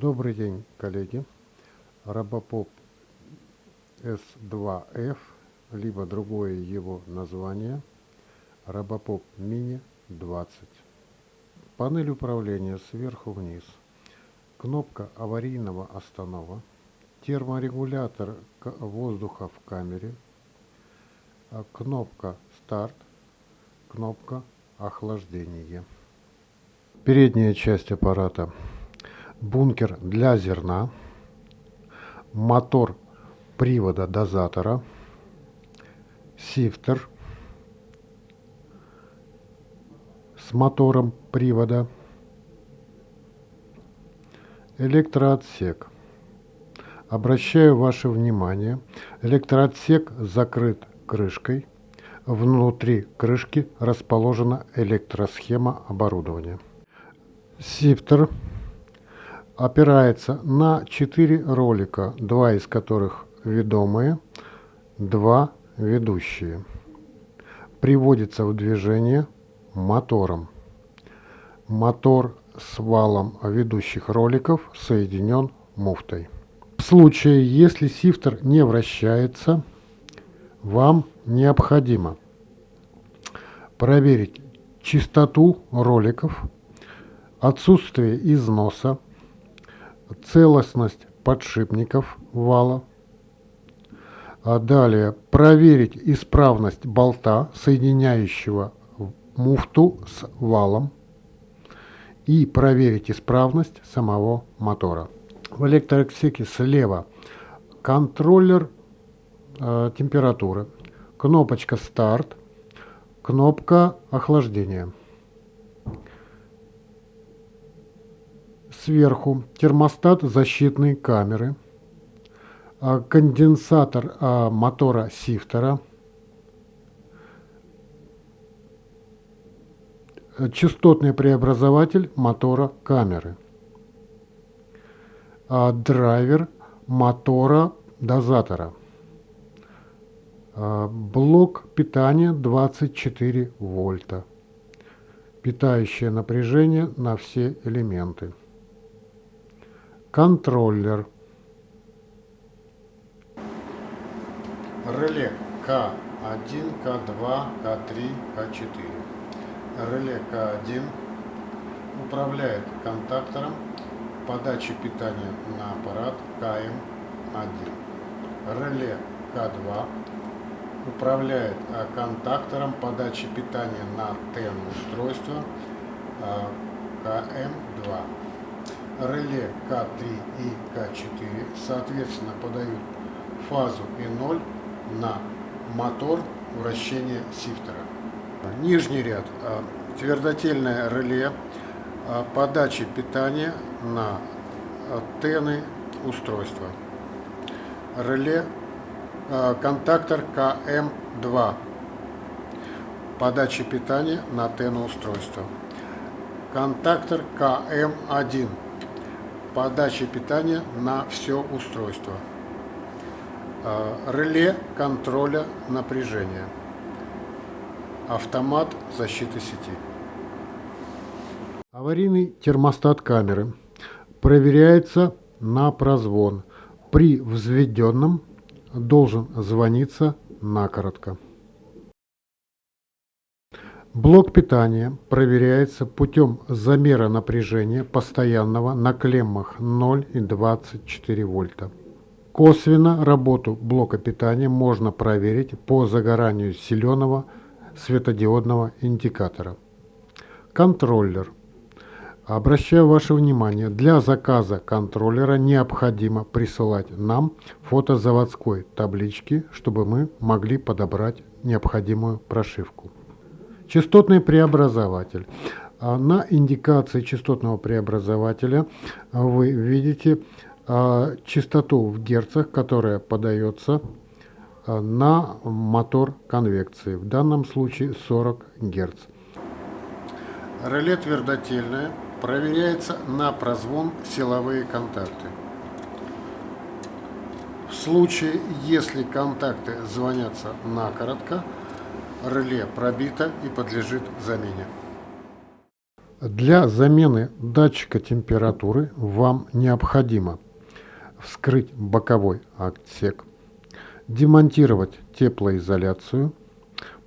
Добрый день, коллеги. Робопоп S2F, либо другое его название Робопоп Mini 20. Панель управления сверху вниз. Кнопка аварийного останова. Терморегулятор воздуха в камере. Кнопка старт. Кнопка охлаждения. Передняя часть аппарата. Бункер для зерна, мотор привода дозатора, сифтер с мотором привода, электроотсек. Обращаю ваше внимание, электроотсек закрыт крышкой. Внутри крышки расположена электросхема оборудования. Сифтер опирается на 4 ролика, 2 из которых ведомые, 2 ведущие. Приводится в движение мотором. Мотор с валом ведущих роликов соединен муфтой. В случае, если сифтер не вращается, вам необходимо проверить чистоту роликов, отсутствие износа, целостность подшипников вала. Далее проверить исправность болта, соединяющего муфту с валом, и проверить исправность самого мотора. В электроотсеке слева контроллер температуры, кнопочка старт, кнопка охлаждения. Сверху термостат защитной камеры, конденсатор мотора сифтера, частотный преобразователь мотора камеры, драйвер мотора дозатора, блок питания 24 вольта, питающее напряжение на все элементы. Контроллер. Реле К1, К2, К3, К4. Реле К1 управляет контактором подачи питания на аппарат КМ1. Реле К2 управляет контактором подачи питания на ТЭН-устройство КМ2. Реле К3 и К4 соответственно подают фазу И0 на мотор вращения сифтера. Нижний ряд твердотельное реле подачи питания на ТЭНы устройства. Реле контактор КМ2 подачи питания на ТЭНы устройства. Контактор КМ1 подачи питания на все устройство. Реле контроля напряжения. Автомат защиты сети. Аварийный термостат камеры проверяется на прозвон. При взведенном должен звониться накоротко. Блок питания проверяется путем замера напряжения постоянного на клеммах 0 и 24 вольта. Косвенно работу блока питания можно проверить по загоранию зеленого светодиодного индикатора. Контроллер. Обращаю ваше внимание, для заказа контроллера необходимо присылать нам фото заводской таблички, чтобы мы могли подобрать необходимую прошивку. Частотный преобразователь. На индикации частотного преобразователя вы видите частоту в герцах, которая подается на мотор конвекции. В данном случае 40 Гц. Реле твердотельное проверяется на прозвон силовые контакты. В случае, если контакты звонятся накоротко, реле пробито и подлежит замене. Для замены датчика температуры вам необходимо вскрыть боковой отсек, демонтировать теплоизоляцию.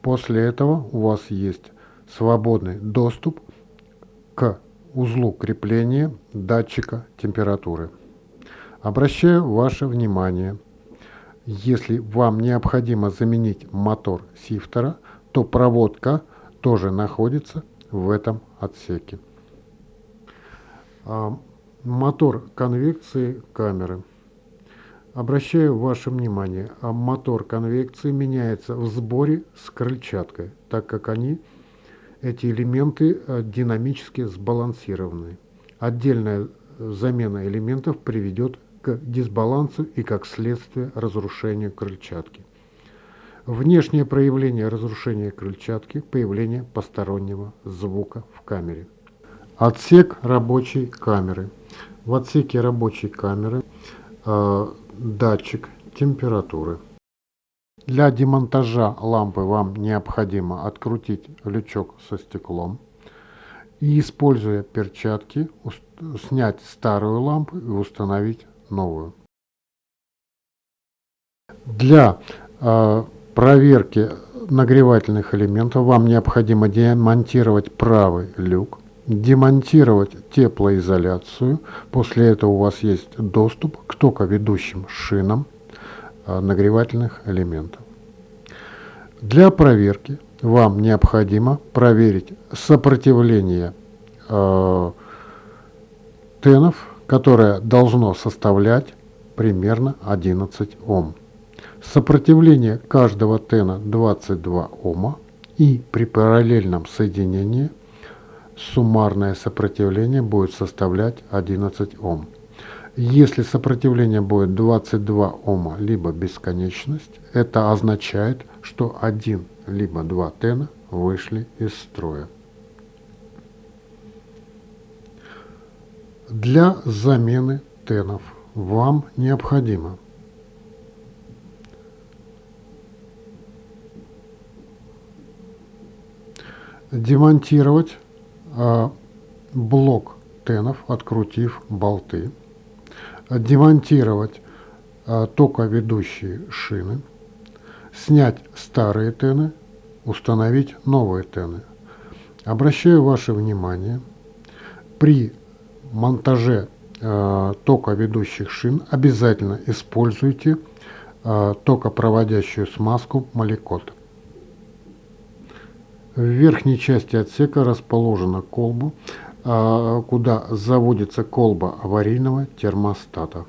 После этого у вас есть свободный доступ к узлу крепления датчика температуры. Обращаю ваше внимание, если вам необходимо заменить мотор сифтера, то проводка тоже находится в этом отсеке. Мотор конвекции камеры. Обращаю ваше внимание, мотор конвекции меняется в сборе с крыльчаткой, так как эти элементы динамически сбалансированы. Отдельная замена элементов приведет к дисбалансу и, как следствие, разрушению крыльчатки. Внешнее проявление разрушения крыльчатки – появление постороннего звука в камере. Отсек рабочей камеры. В отсеке рабочей камеры датчик температуры. Для демонтажа лампы вам необходимо открутить лючок со стеклом и, используя перчатки, снять старую лампу и установить новую. Для проверки нагревательных элементов вам необходимо демонтировать правый люк, демонтировать теплоизоляцию. После этого у вас есть доступ к токоведущим шинам нагревательных элементов. Для проверки вам необходимо проверить сопротивление тенов, которое должно составлять примерно 11 Ом. Сопротивление каждого тена 22 Ома, и при параллельном соединении суммарное сопротивление будет составлять 11 Ом. Если сопротивление будет 22 Ома либо бесконечность, это означает, что один либо два тена вышли из строя. Для замены тенов вам необходимо демонтировать блок тенов, открутив болты, демонтировать токоведущие шины, снять старые тены, установить новые тены. Обращаю ваше внимание, при монтаже токоведущих шин обязательно используйте токопроводящую смазку Молекот. В верхней части отсека расположена колба, куда заводится колба аварийного термостата.